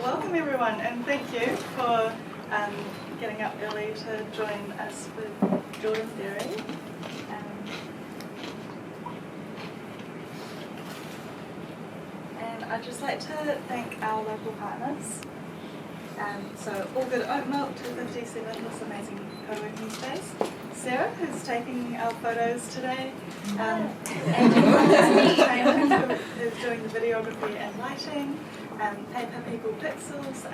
welcome everyone, and thank you for getting up early to join us with Jordan Theory. And I'd just like to thank our local partners. So All Good Oat Milk 257, this amazing co-working space. Sarah, who's taking our photos today. Anthropology, who's doing the videography and lighting. Paper People Pixels.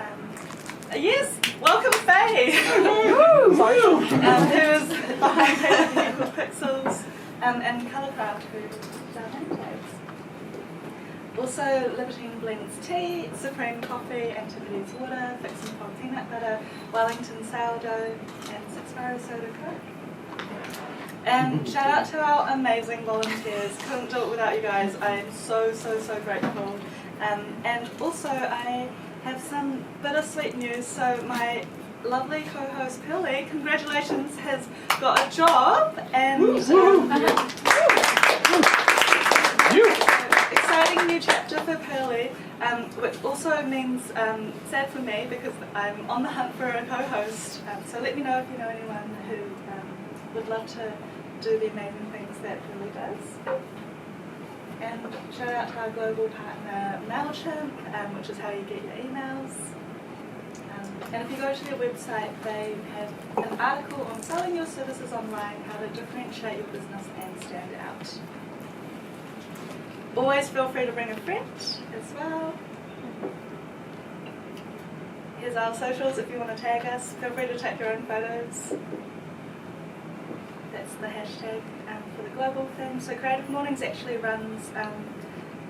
Yes, welcome Faye! Who's behind Paper People Pixels. And Colourcraft, who does our name tags. Also, Libertine Blends Tea, Supreme Coffee, Antipodes Water, Fix and Fold Peanut Butter, Wellington Sourdough, and Six Sparrow Soda Coke. And shout out to our amazing volunteers. Couldn't do it without you guys. I am so grateful. And also, I have some bittersweet news. So my lovely co-host Pearly, congratulations, has got a job, and exciting new chapter for Pearly, which also means sad for me because I'm on the hunt for a co-host. So let me know if you know anyone who would love to do the amazing things that Pearly does. And shout out to our global partner MailChimp, which is how you get your emails. And if you go to their website, they have an article on selling your services online, how to differentiate your business and stand out. Always feel free to bring a friend as well. Here's our socials if you want to tag us. Feel free to take your own photos. That's the hashtag for the global thing. So Creative Mornings actually runs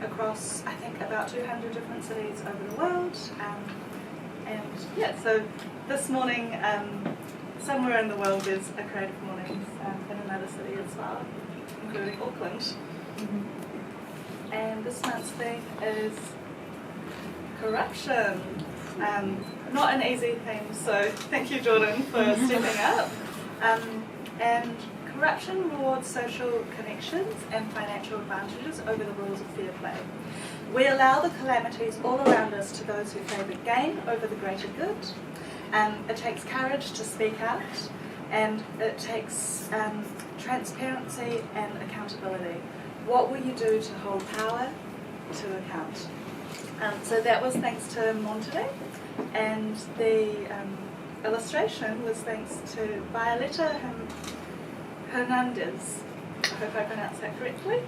across, I think, about 200 different cities over the world. And yeah, so this morning, somewhere in the world there's a Creative Mornings in another city as well, including Auckland. Mm-hmm. And this month's theme is corruption. Not an easy theme, so thank you, Jordan, for stepping up. And corruption rewards social connections and financial advantages over the rules of fair play. We allow the calamities all around us to those who favour gain over the greater good. It takes courage to speak out, and it takes transparency and accountability. What will you do to hold power to account? So that was thanks to Monterey, and the illustration was thanks to Violeta Hernandez. I hope I pronounced that correctly.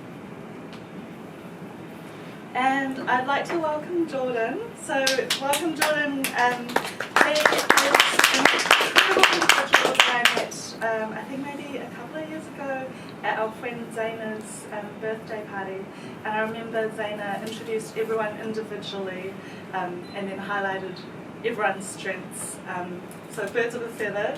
And I'd like to welcome Jordan. So welcome Jordan. He is an incredible individual that I met I think maybe a couple of years ago at our friend Zaina's birthday party. And I remember Zaina introduced everyone individually and then highlighted everyone's strengths. So birds of a feather,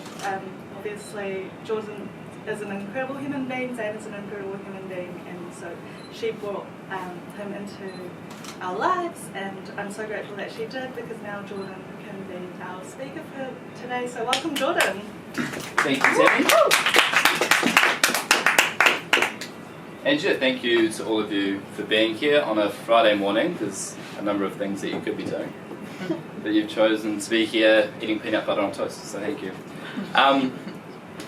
obviously Jordan is an incredible human being, Zaina's an incredible human being, and so she brought him into our lives, and I'm so grateful that she did, because now Jordan can be our speaker for today. So welcome, Jordan. Thank you, Tammy. And yeah, thank you to all of you for being here on a Friday morning. There's a number of things that you could be doing, but you've chosen to be here eating peanut butter on toast, so thank you.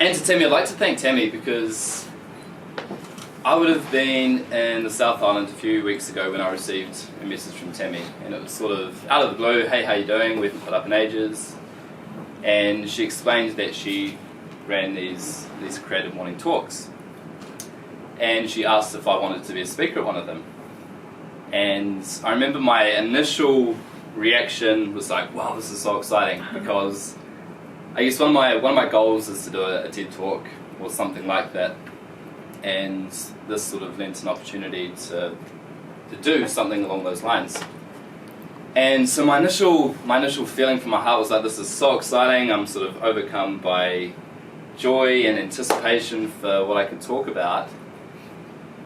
And to Tammy, I'd like to thank Tammy, because I would have been in the South Island a few weeks ago when I received a message from Tammy, and it was sort of out of the blue. Hey, how you doing? We haven't put up in ages. And she explained that she ran these Creative Morning talks, and she asked if I wanted to be a speaker at one of them. And I remember my initial reaction was like, wow, this is so exciting, because I guess one of my goals is to do a TED Talk or something like that, and this sort of lent an opportunity to do something along those lines. And so my initial feeling from my heart was like, this is so exciting. I'm sort of overcome by joy and anticipation for what I could talk about.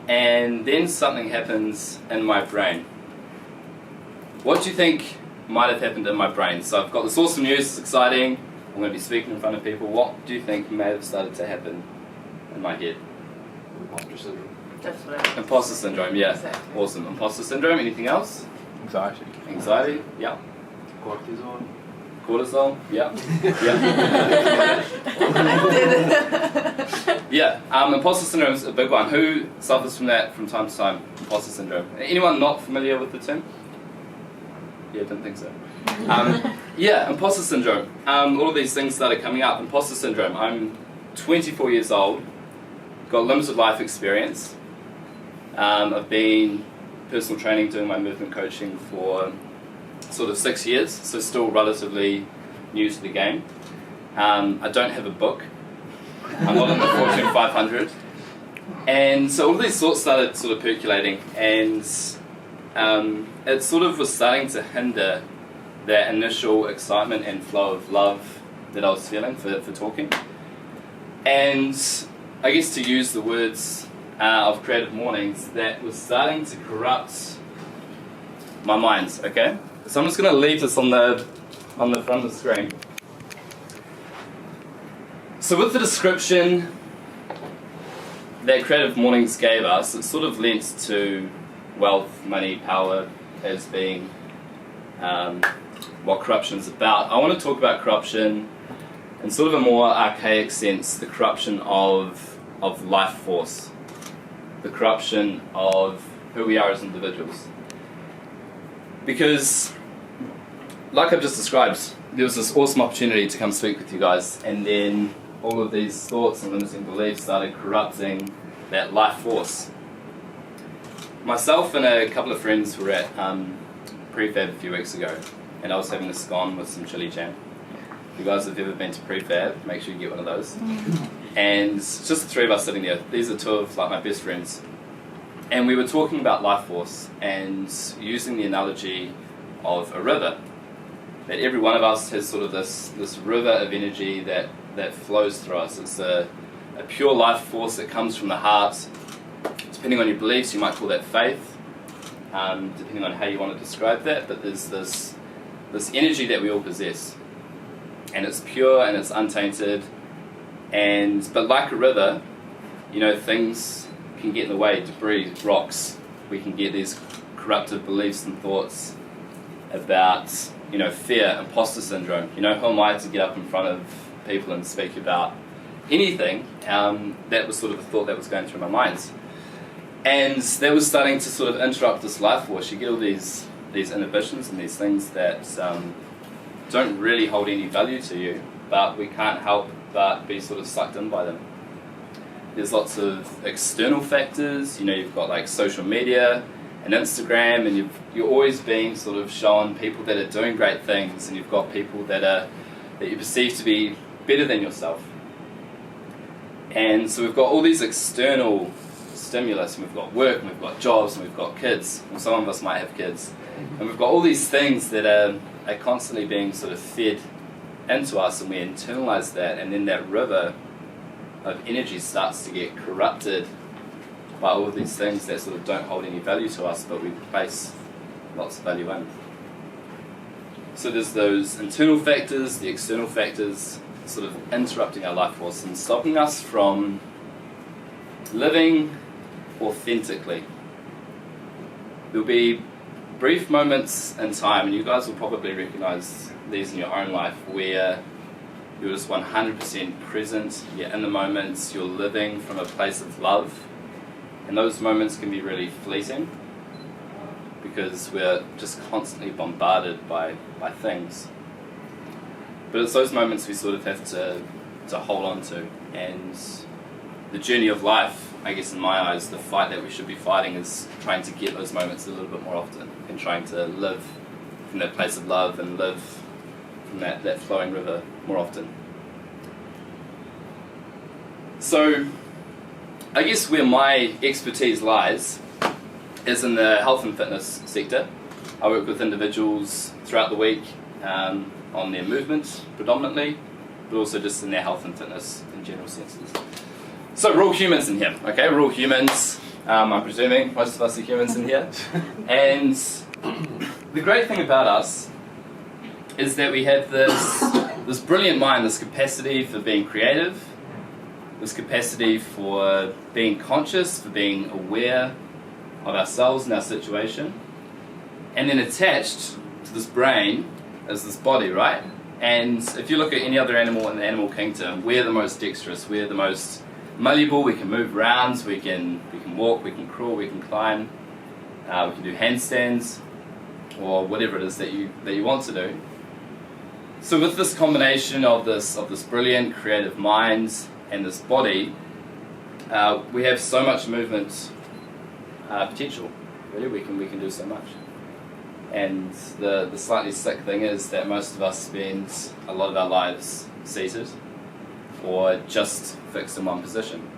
And then something happens in my brain. What do you think might have happened in my brain? So I've got this awesome news, it's exciting. I'm going to be speaking in front of people. What do you think may have started to happen in my head? Imposter syndrome. Definitely. Imposter syndrome, yeah. Exactly. Awesome. Imposter syndrome, anything else? Anxiety. Anxiety, yeah. Cortisol. Cortisol, yeah. Yeah, imposter syndrome is a big one. Who suffers from that from time to time? Imposter syndrome. Anyone not familiar with the term? Yeah, didn't think so. Yeah, imposter syndrome. All of these things started coming up. Imposter syndrome. I'm 24 years old, got limited life experience. I've been personal training, doing my movement coaching for sort of 6 years, so still relatively new to the game. I don't have a book. I'm not in the Fortune 500. And so all these thoughts started sort of percolating, and it sort of was starting to hinder that initial excitement and flow of love that I was feeling for talking. And I guess to use the words of Creative Mornings, that was starting to corrupt my mind, okay? So I'm just going to leave this on the front of the screen. So with the description that Creative Mornings gave us, it sort of lent to wealth, money, power as being what corruption is about. I want to talk about corruption in sort of a more archaic sense, the corruption of life force, the corruption of who we are as individuals. Because, like I've just described, there was this awesome opportunity to come speak with you guys, and then all of these thoughts and limiting beliefs started corrupting that life force. Myself and a couple of friends were at Prefab a few weeks ago, and I was having a scone with some chili jam. If you guys have ever been to Prefab, make sure you get one of those. And it's just the three of us sitting there. These are two of my best friends. And we were talking about life force and using the analogy of a river. That every one of us has sort of this river of energy that flows through us. It's a pure life force that comes from the heart. Depending on your beliefs, you might call that faith, depending on how you want to describe that, but there's this energy that we all possess. And it's pure and it's untainted, but like a river, things can get in the way, debris, rocks. We can get these corruptive beliefs and thoughts about, fear, imposter syndrome. Who am I to get up in front of people and speak about anything? That was sort of a thought that was going through my mind. And that was starting to sort of interrupt this life force. You get all these inhibitions and these things that don't really hold any value to you, but we can't help but be sort of sucked in by them. There's lots of external factors. You've got like social media and Instagram, and you're always being sort of shown people that are doing great things, and you've got people that you perceive to be better than yourself. And so we've got all these external stimulus, and we've got work, and we've got jobs, and we've got kids. Well, some of us might have kids. And we've got all these things that are constantly being sort of fed into us, and we internalize that, and then that river of energy starts to get corrupted by all of these things that sort of don't hold any value to us, but we place lots of value in. So there's those internal factors, the external factors, sort of interrupting our life force and stopping us from living authentically. There'll be brief moments in time, and you guys will probably recognize these in your own life, where you're just 100% present, you're in the moment, you're living from a place of love. And those moments can be really fleeting because we're just constantly bombarded by things. But it's those moments we sort of have to hold on to. And the journey of life, I guess in my eyes, the fight that we should be fighting is trying to get those moments a little bit more often, and trying to live from that place of love and live from that flowing river more often. So I guess where my expertise lies is in the health and fitness sector. I work with individuals throughout the week on their movement predominantly, but also just in their health and fitness in general senses. So we're all humans in here, okay? We're all humans. I'm presuming most of us are humans in here. And the great thing about us is that we have this brilliant mind, this capacity for being creative, this capacity for being conscious, for being aware of ourselves and our situation. And then attached to this brain is this body, right? And if you look at any other animal in the animal kingdom, we're the most dexterous, we're the most malleable, we can move around, we can walk, we can crawl, we can climb, we can do handstands, or whatever it is that you want to do. So with this combination of this brilliant creative mind and this body, we have so much movement potential. Really, we can do so much. And the slightly sick thing is that most of us spend a lot of our lives seated or just fixed in one position.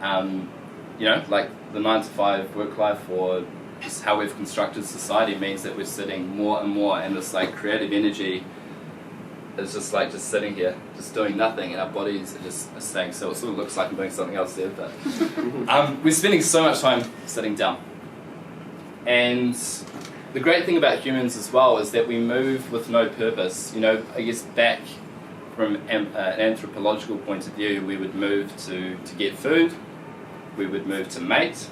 Like the 9 to 5 work life, or just how we've constructed society, means that we're sitting more and more, and this like creative energy is just sitting here, just doing nothing, and our bodies are just staying still. It sort of looks like I'm doing something else there, but we're spending so much time sitting down. And the great thing about humans as well is that we move with no purpose. I guess back from an anthropological point of view, we would move to get food, we would move to mate,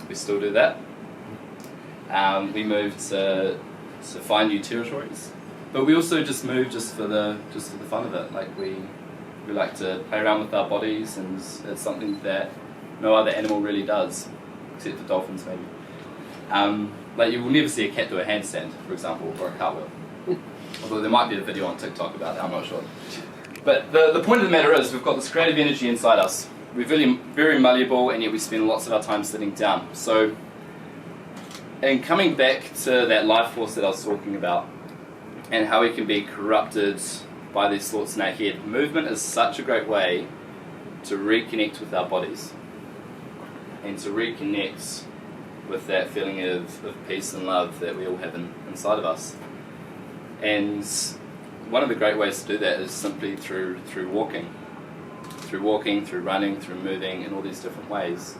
we still do that. We move to find new territories, but we also just move just for the fun of it. Like we like to play around with our bodies, and it's something that no other animal really does, except for dolphins maybe. Like you will never see a cat do a handstand, for example, or a cartwheel. Although there might be a video on TikTok about that, I'm not sure. But the point of the matter is, we've got this creative energy inside us. We're really very malleable, and yet we spend lots of our time sitting down. So, and coming back to that life force that I was talking about, and how we can be corrupted by these thoughts in our head, movement is such a great way to reconnect with our bodies, and to reconnect with that feeling of peace and love that we all have inside of us. And one of the great ways to do that is simply through walking, through running, through moving in all these different ways.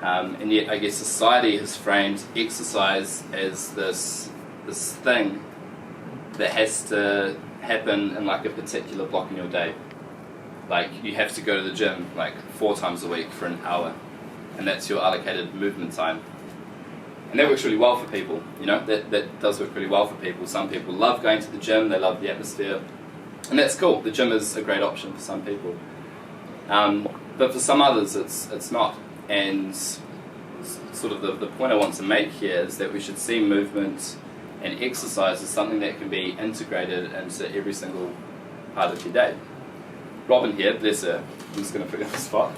And yet I guess society has framed exercise as this thing that has to happen in like a particular block in your day. Like you have to go to the gym like 4 times a week for an hour, and that's your allocated movement time. And that works really well for people, that does work really well for people. Some people love going to the gym, they love the atmosphere, and that's cool. The gym is a great option for some people. But for some others it's not. And sort of the point I want to make here is that we should see movement and exercise as something that can be integrated into every single part of your day. Robin here, bless her, I'm just going to put her on the spot.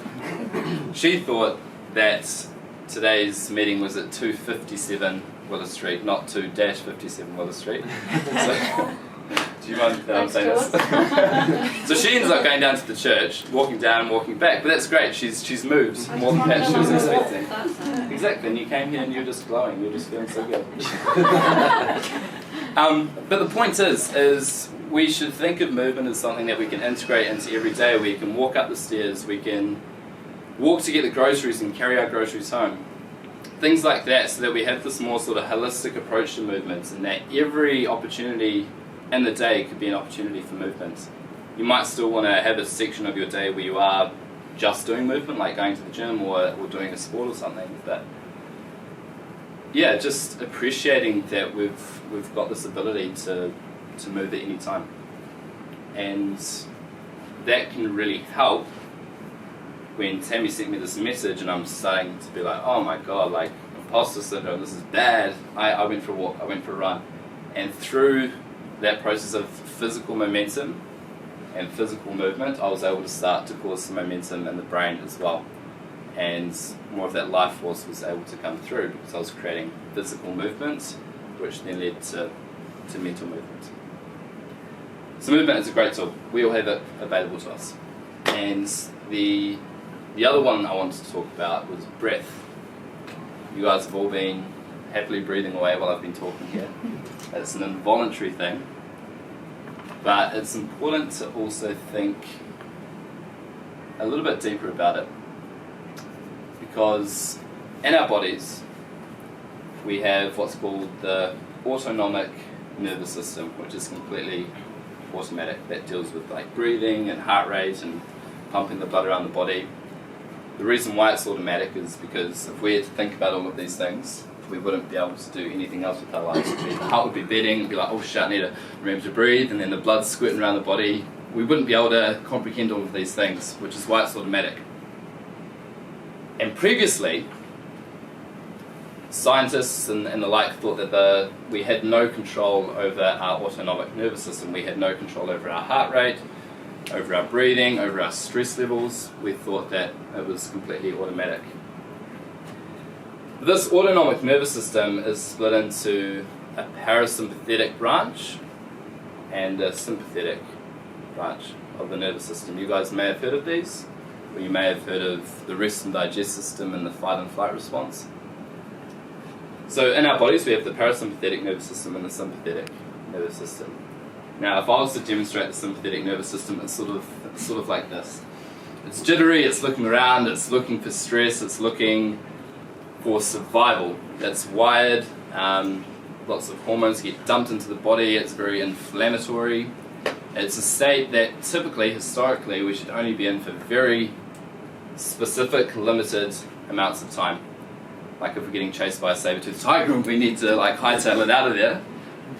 She thought that today's meeting was at 257 Willis Street, not 2-57 Willis Street. So, do you mind saying this? So she ends up going down to the church, walking down, walking back, but that's great. She's moved more than that she was expecting. Exactly, and you came here and you're just glowing. You're just feeling so good. But the point is we should think of movement as something that we can integrate into every day. We can walk up the stairs, we can walk to get the groceries and carry our groceries home. Things like that, so that we have this more sort of holistic approach to movements, and that every opportunity in the day could be an opportunity for movement. You might still want to have a section of your day where you are just doing movement, like going to the gym or doing a sport or something, but yeah, just appreciating that we've got this ability to move at any time. And that can really help when Tammy sent me this message and I'm starting to be like, oh my god, like imposter syndrome, this is bad. I went for a walk, I went for a run. And through that process of physical momentum and physical movement, I was able to start to cause some momentum in the brain as well. And more of that life force was able to come through because I was creating physical movement, which then led to mental movement. So movement is a great tool. We all have it available to us. And the other one I wanted to talk about was breath. You guys have all been happily breathing away while I've been talking here. It's an involuntary thing, but it's important to also think a little bit deeper about it, because in our bodies we have what's called the autonomic nervous system, which is completely automatic, that deals with like breathing and heart rate and pumping the blood around the body. The reason why it's automatic is because if we had to think about all of these things, we wouldn't be able to do anything else with our lives. The heart would be beating, and be like, oh shit, I need to remember to breathe, and then the blood squirting around the body. We wouldn't be able to comprehend all of these things, which is why it's automatic. And previously, scientists and the like thought that we had no control over our autonomic nervous system. We had no control over our heart rate, over our breathing, over our stress levels. We thought that it was completely automatic. This autonomic nervous system is split into a parasympathetic branch and a sympathetic branch of the nervous system. You guys may have heard of these, or you may have heard of the rest and digest system and the fight and flight response. So in our bodies we have the parasympathetic nervous system and the sympathetic nervous system. Now if I was to demonstrate the sympathetic nervous system, it's sort of like this. It's jittery, it's looking around, it's looking for stress, it's looking for survival. It's wired, lots of hormones get dumped into the body, it's very inflammatory. It's a state that typically, historically, we should only be in for very specific, limited amounts of time. Like if we're getting chased by a saber-toothed tiger and we need to hightail it out of there,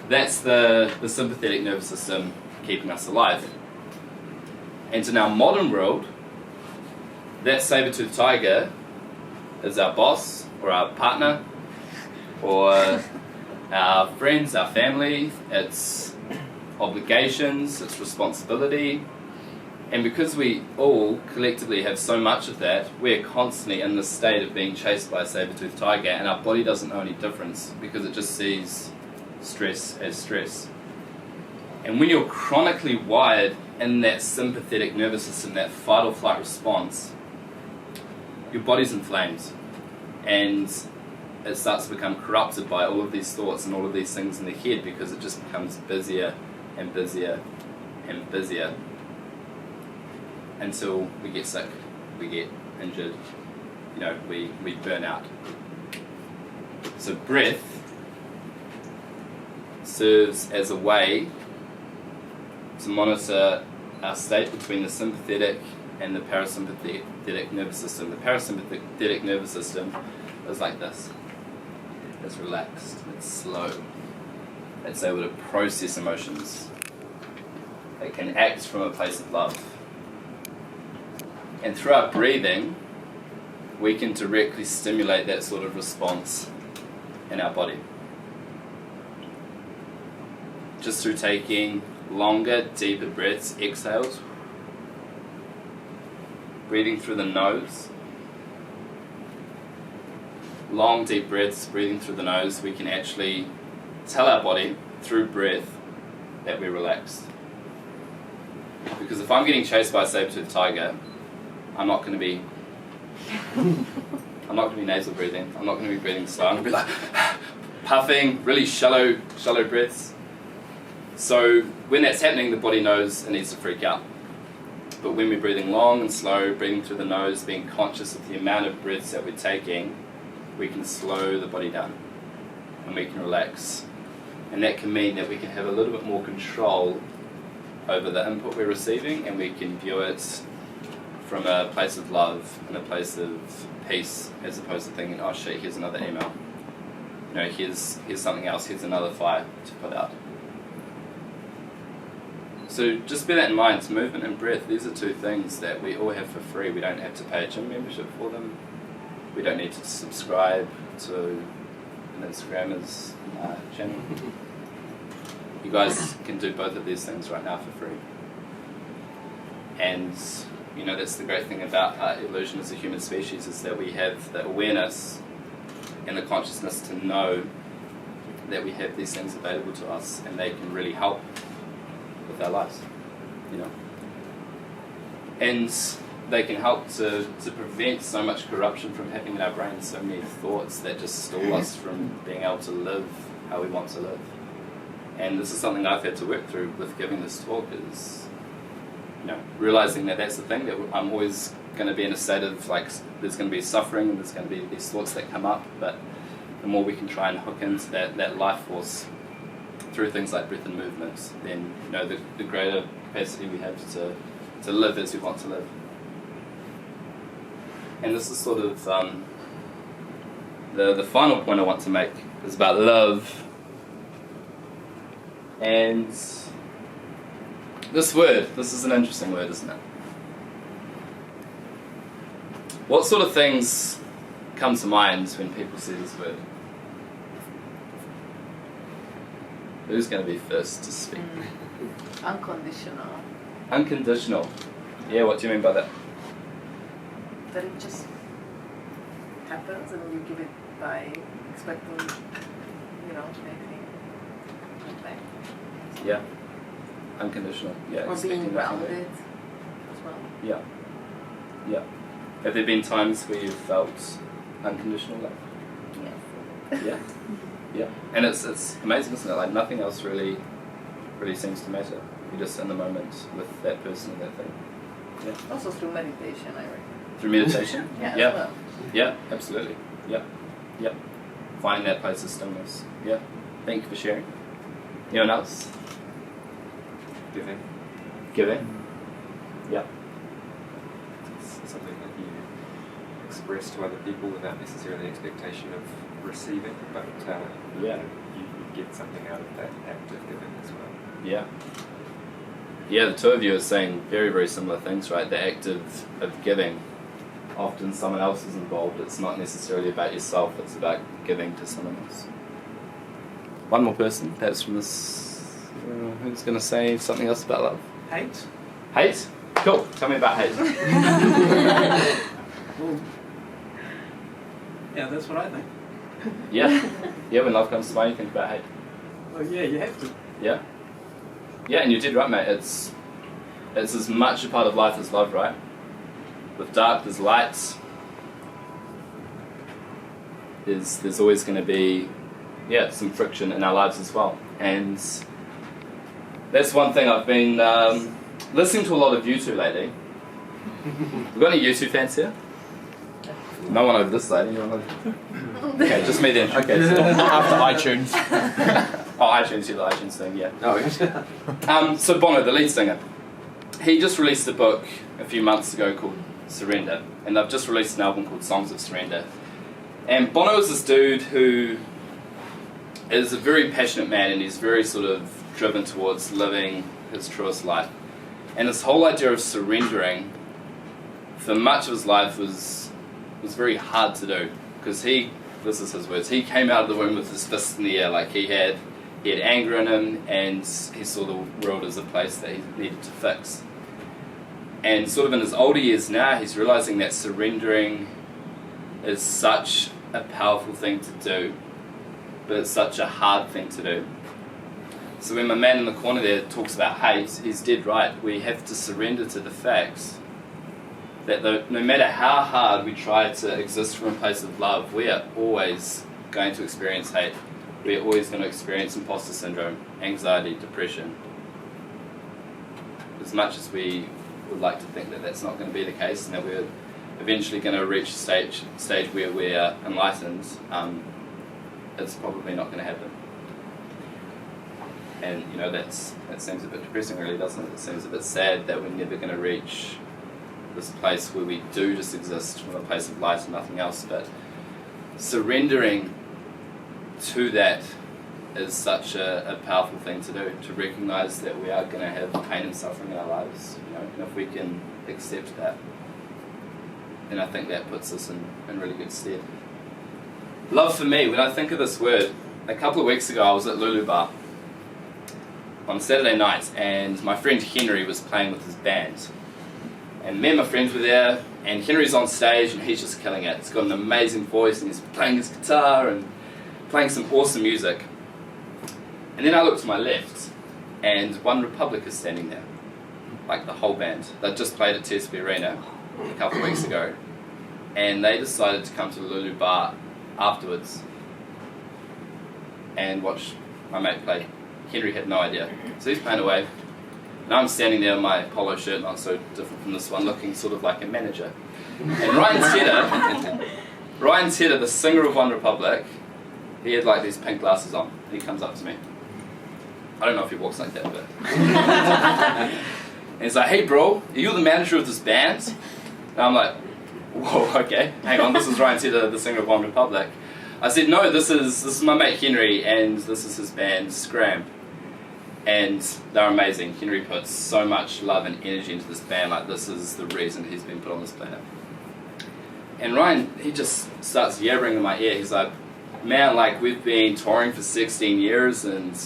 that's the sympathetic nervous system keeping us alive. And in our modern world, that saber-toothed tiger is our boss, or our partner, or our friends, our family. It's obligations, it's responsibility, and because we all collectively have so much of that, we're constantly in the state of being chased by a saber-toothed tiger, and our body doesn't know any difference because it just sees stress as stress. And when you're chronically wired in that sympathetic nervous system, that fight or flight response, your body's inflamed, and it starts to become corrupted by all of these thoughts and all of these things in the head, because it just becomes busier and busier and busier until we get sick, we get injured, we burn out. So breath serves as a way to monitor our state between the sympathetic and the parasympathetic nervous system. The parasympathetic nervous system is like this. It's relaxed, it's slow, it's able to process emotions, it can act from a place of love. And through our breathing, we can directly stimulate that sort of response in our body. Just through taking longer, deeper breaths, exhales, breathing through the nose, long deep breaths, breathing through the nose, we can actually tell our body through breath that we're relaxed. Because if I'm getting chased by a saber-toothed tiger, I'm not going to be nasal breathing. I'm not going to be breathing slow. I'm going to be like puffing, really shallow breaths. So when that's happening, the body knows it needs to freak out. But when we're breathing long and slow, breathing through the nose, being conscious of the amount of breaths that we're taking, we can slow the body down and we can relax. And that can mean that we can have a little bit more control over the input we're receiving, and we can view it from a place of love and a place of peace, as opposed to thinking, oh shit, here's another email. Here's something else, here's another fire to put out. So just bear that in mind. It's movement and breath. These are two things that we all have for free. We don't have to pay a gym membership for them. We don't need to subscribe to an Instagrammer's channel. You guys can do both of these things right now for free. And that's the great thing about our evolution as a human species, is that we have the awareness and the consciousness to know that we have these things available to us, and they can really help with our lives, and they can help to prevent so much corruption from happening in our brains, so many thoughts that just stall us from being able to live how we want to live. And this is something I've had to work through with giving this talk, is realizing that that's the thing, that I'm always going to be in a state of there's going to be suffering and there's going to be these thoughts that come up, but the more we can try and hook into that life force through things like breath and movement, then the greater capacity we have to live as we want to live. And this is sort of the final point I want to make is about love. And this is an interesting word, isn't it? What sort of things come to mind when people see this word? Who's going to be first to speak? Unconditional. Unconditional. Yeah, what do you mean by that? That it just happens and you give it by expecting, anything like that. Yeah. Unconditional. Yeah. Or expecting being nothing grounded back. as well. Yeah. Yeah. Have there been times where you've felt unconditional love? Yes. Yeah. Yeah. And it's amazing, isn't it? Like nothing else really seems to matter. You're just in the moment with that person or that thing. Yeah. Also through meditation, I reckon. Through meditation? Yeah. Yeah. As well. Yeah, absolutely. Yeah. Yeah. Finding that place of stillness. Yeah. Thank you for sharing. Anyone else? Giving. Giving? Yeah. It's something that you express to other people without necessarily expectation of receiving, but Yeah. you get something out of that act of giving as well. Yeah. Yeah, the two of you are saying very, very similar things, right? The act of giving. Often someone else is involved. It's not necessarily about yourself, it's about giving to someone else. One more person, perhaps from this. Who's going to say something else about love? Hate? Hate? Cool. Tell me about hate. Well, yeah, that's what I think. Yeah. Yeah, when love comes to mind, you think about hate. Well, yeah, you have to. Yeah. Yeah, and you did right, mate. It's as much a part of life as love, right? With dark, there's light. There's always going to be, some friction in our lives as well. And that's one thing I've been listening to a lot of U2 lately. We've got any U2 fans here? No one over this side. Anyone over? Okay, just me then. Okay. So After iTunes. oh, iTunes, you're the iTunes thing, yeah. Oh, yes. So Bono, the lead singer, he just released a book a few months ago called Surrender, and they've just released an album called Songs of Surrender. And Bono is this dude who is a very passionate man, and he's very sort of driven towards living his truest life. And this whole idea of surrendering, for much of his life, was very hard to do, because this is his words, he came out of the womb with his fists in the air, like he had anger in him, and he saw the world as a place that he needed to fix. And sort of in his older years now, he's realizing that surrendering is such a powerful thing to do, but it's such a hard thing to do. So when my man in the corner there talks about hate, he's dead right. We have to surrender to the fact that no matter how hard we try to exist from a place of love, we are always going to experience hate. We are always going to experience imposter syndrome, anxiety, depression. As much as we would like to think that that's not going to be the case, and that we're eventually going to reach a stage where we're enlightened, it's probably not going to happen. And that seems a bit depressing, really, doesn't it? It seems a bit sad that we're never going to reach this place where we do just exist from a place of light and nothing else. But surrendering to that is such a powerful thing to do, to recognise that we are going to have pain and suffering in our lives, and if we can accept that, then I think that puts us in really good stead. Love for me, when I think of this word, a couple of weeks ago I was at Lulu Bar on Saturday night, and my friend Henry was playing with his band. And me and my friends were there, and Henry's on stage and he's just killing it. He's got an amazing voice and he's playing his guitar and playing some awesome music. And then I look to my left, and One Republic is standing there, like the whole band. They'd just played at TSB Arena a couple of weeks ago, and they decided to come to the Lulu Bar afterwards and watch my mate play. Henry had no idea. So he's playing away, and I'm standing there in my polo shirt, not so different from this one, looking sort of like a manager. And Ryan Tedder, the singer of One Republic, he had like these pink glasses on, and he comes up to me. I don't know if he walks like that, but... and he's like, "Hey bro, are you the manager of this band?" And I'm like, "Whoa, okay, hang on, this is Ryan Tedder, the singer of One Republic." I said, no, this is my mate Henry, and this is his band Scram. And they're amazing. Henry puts so much love and energy into this band, like this is the reason he's been put on this planet. And Ryan, he just starts yabbering in my ear. He's like, man, like we've been touring for 16 years and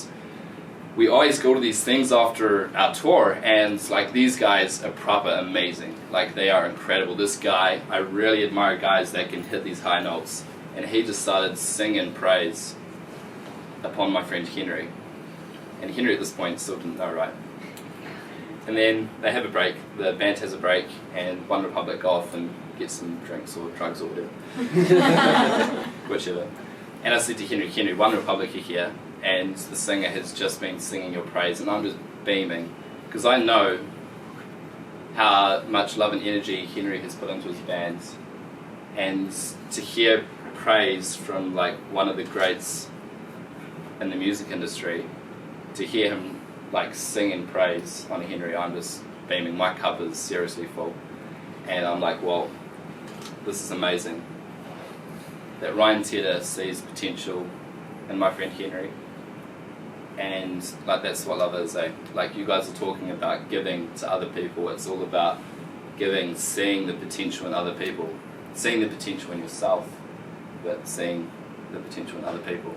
we always go to these things after our tour, and like these guys are proper amazing. Like they are incredible. This guy, I really admire guys that can hit these high notes. And he just started singing praise upon my friend Henry. And Henry at this point still didn't know, right? And then they have a break, the band has a break, and One Republic go off and get some drinks or drugs or whatever. Whichever. And I said to Henry, One Republic are here, and the singer has just been singing your praise, and I'm just beaming, because I know how much love and energy Henry has put into his band, and to hear praise from like one of the greats in the music industry, to hear him like singing praise on Henry, I'm just beaming. My cup is seriously full, and I'm like, well, this is amazing. That Ryan Tedder sees potential in my friend Henry, and like that's what love is, eh? Like you guys are talking about giving to other people. It's all about giving, seeing the potential in other people, seeing the potential in yourself, but seeing the potential in other people.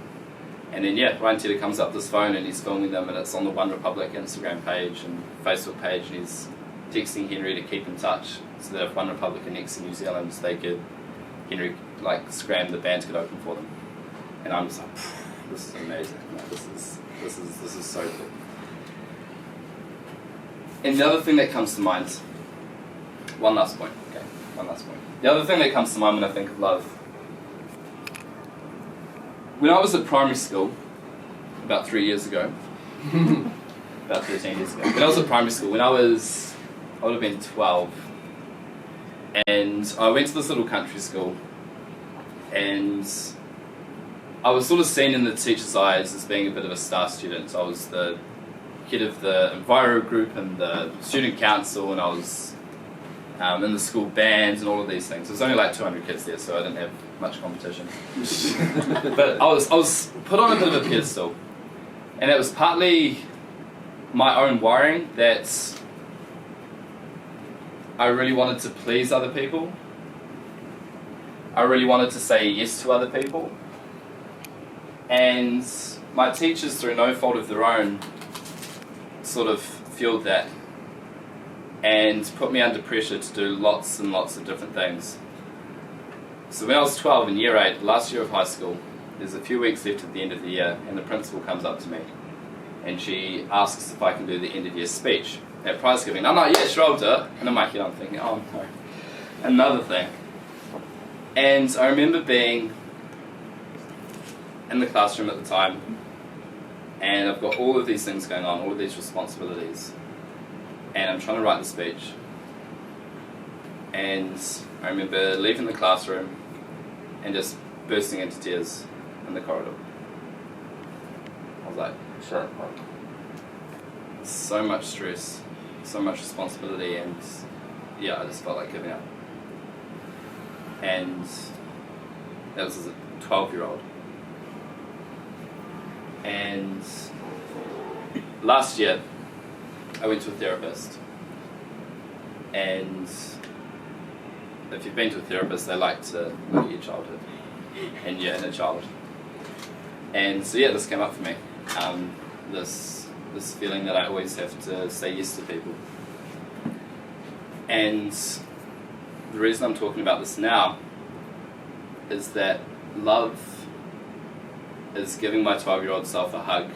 And then Ryan Tedder comes up this phone and he's filming them, and it's on the One Republic Instagram page and Facebook page, and he's texting Henry to keep in touch so that if One Republic are next in New Zealand, Henry like Scram, the band could open for them. And I'm just like, this is amazing. Like, this is so cool. And the other thing that comes to mind, one last point. The other thing that comes to mind when I think of love, when I was at primary school, about 3 years ago, about 13 years ago, when I was at primary school, I would have been 12, and I went to this little country school, and I was sort of seen in the teacher's eyes as being a bit of a star student. I was the head of the Enviro group and the student council, and I was in the school bands and all of these things. There was only like 200 kids there, so I didn't have much competition. But I was put on a bit of a pedestal, and it was partly my own wiring that I really wanted to please other people. I really wanted to say yes to other people. And my teachers, through no fault of their own, sort of fueled that and put me under pressure to do lots and lots of different things. So when I was 12 in year 8, last year of high school, there's a few weeks left at the end of the year, and the principal comes up to me and she asks if I can do the end of year speech at prize giving. I'm like, yeah, sure, I'll do it. And in my head I'm thinking, oh no, another thing. And I remember being in the classroom at the time, and I've got all of these things going on, all of these responsibilities, and I'm trying to write the speech. And I remember leaving the classroom and just bursting into tears in the corridor. I was like, shit, so much stress, so much responsibility, and I just felt like giving up. And that was as a 12-year-old. And last year, I went to a therapist, and if you've been to a therapist, they like to look at your childhood and your inner child. And so this came up for me, this feeling that I always have to say yes to people. And the reason I'm talking about this now is that love is giving my 12-year-old self a hug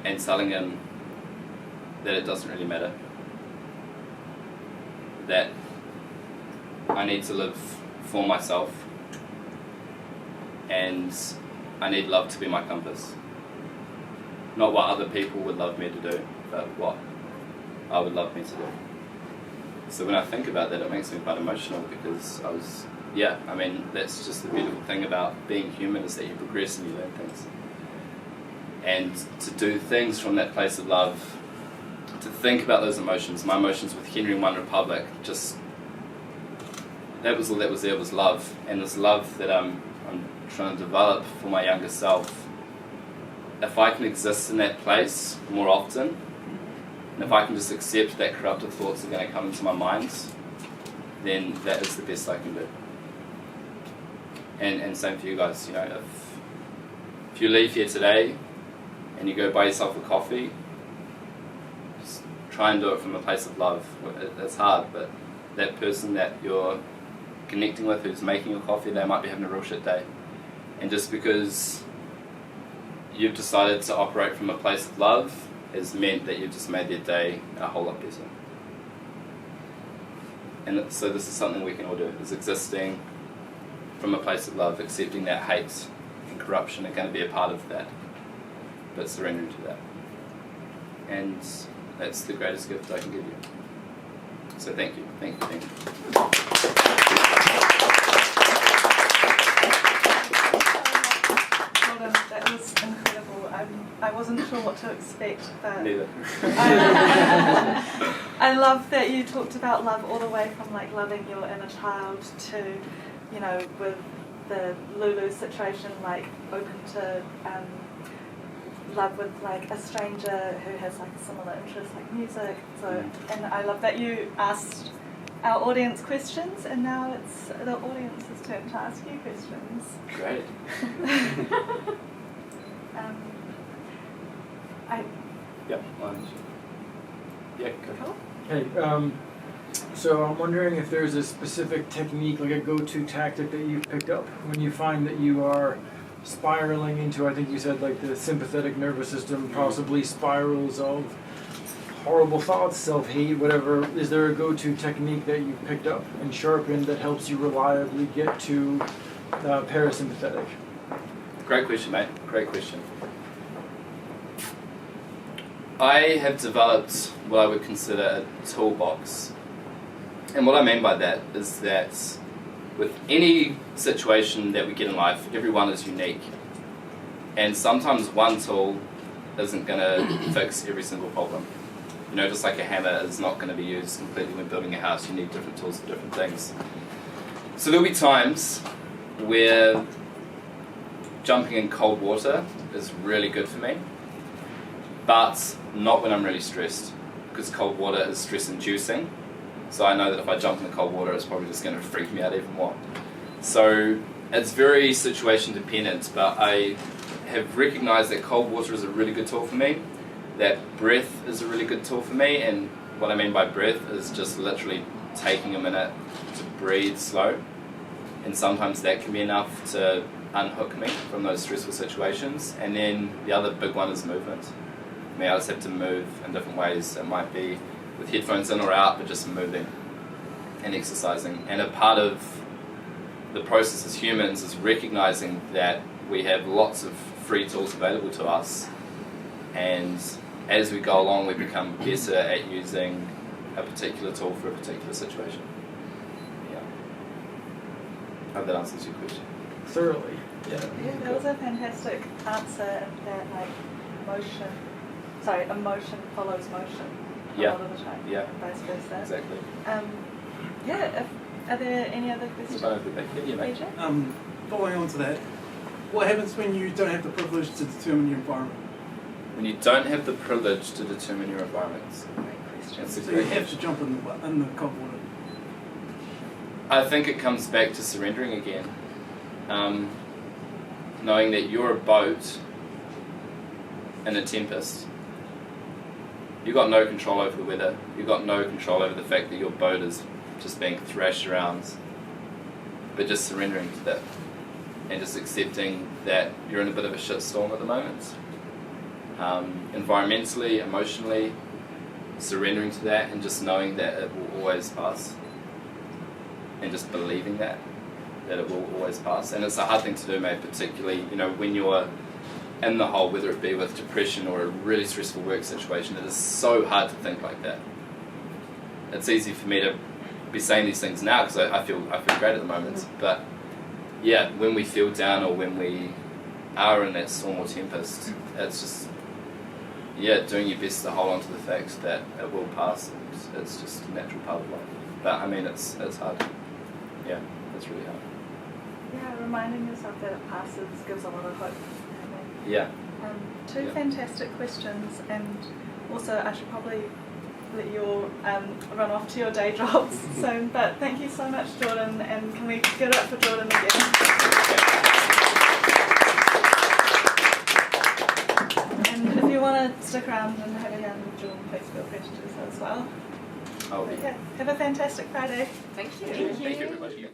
and telling him that it doesn't really matter, that I need to live for myself, and I need love to be my compass. Not what other people would love me to do, but what I would love me to do. So when I think about that, it makes me quite emotional, because that's just the beautiful thing about being human, is that you progress and you learn things. And to do things from that place of love, to think about those emotions, my emotions with Henry and One Republic, just that was all that was there, was love. And this love that I'm I'm trying to develop for my younger self, if I can exist in that place more often, and if I can just accept that corruptive thoughts are going to come into my mind, then that is the best I can do. And same for you guys, you know, if you leave here today and you go buy yourself a coffee, just try and do it from a place of love. It's hard, but that person that you're connecting with who's making your coffee, they might be having a real shit day. And just because you've decided to operate from a place of love has meant that you've just made their day a whole lot better. And so this is something we can all do, is existing from a place of love, accepting that hate and corruption are going to be a part of that, but surrendering to that. And that's the greatest gift I can give you. So thank you, thank you, thank you. Jordan, that was incredible. I wasn't sure what to expect, but Neither. I love that you talked about love all the way from like loving your inner child to, you know, with the Lulu situation, like open to love with like a stranger who has like a similar interest like music. So, and I love that you asked our audience questions, and now it's the audience's turn to ask you questions. Great. Yep. Yeah, go. Hey, so I'm wondering if there's a specific technique, like a go-to tactic that you've picked up when you find that you are spiraling into, I think you said like the sympathetic nervous system, possibly spirals of horrible thoughts, self-hate, whatever. Is there a go-to technique that you've picked up and sharpened that helps you reliably get to parasympathetic? Great question, mate. Great question. I have developed what I would consider a toolbox. And what I mean by that is that with any situation that we get in life, everyone is unique. And sometimes one tool isn't going to fix every single problem. You know, just like a hammer is not going to be used completely when building a house, you need different tools for different things. So there'll be times where jumping in cold water is really good for me, but not when I'm really stressed, because cold water is stress-inducing. So I know that if I jump in the cold water, it's probably just going to freak me out even more. So it's very situation dependent, but I have recognized that cold water is a really good tool for me, that breath is a really good tool for me, and what I mean by breath is just literally taking a minute to breathe slow, and sometimes that can be enough to unhook me from those stressful situations. And then the other big one is movement. I mean, I just have to move in different ways. It might be with headphones in or out, but just moving and exercising. And a part of the process as humans is recognizing that we have lots of free tools available to us, and as we go along we become better at using a particular tool for a particular situation. Yeah. I hope that answers your question. Thoroughly. Yeah. Yeah, that was a fantastic answer, and that like emotion follows motion a Yeah. lot of the time. Yeah. And vice versa. Exactly. Are there any other questions? Yeah, mate. AJ? Following on to that, what happens when you don't have the privilege to determine your environment? When you don't have the privilege to determine your environment. Great question. That's a So you great have to question. jump in the cold water. I think it comes back to surrendering again. Knowing that you're a boat in a tempest. You've got no control over the weather. You've got no control over the fact that your boat is just being thrashed around. But just surrendering to that. And just accepting that you're in a bit of a shitstorm at the moment. Environmentally, emotionally, surrendering to that and just knowing that it will always pass. And just believing that it will always pass. And it's a hard thing to do, mate, particularly, you know, when you're in the hole, whether it be with depression or a really stressful work situation. It is so hard to think like that. It's easy for me to be saying these things now because I feel great at the moment. But yeah, when we feel down or when we are in that storm or tempest, it's just doing your best to hold on to the fact that it will pass. It's just a natural part of life. But I mean, it's hard. Yeah, it's really hard. yeah, reminding yourself that it passes gives a lot of hope. Yeah. Two Yeah. fantastic questions, and also I should probably let you all run off to your day jobs soon. But thank you so much, Jordan, and can we give it up for Jordan again? And if you want to stick around and have a yarn with Jordan, please feel free to do so as well. I'll be. But yeah, have a fantastic Friday. Thank you. Thank you, everybody.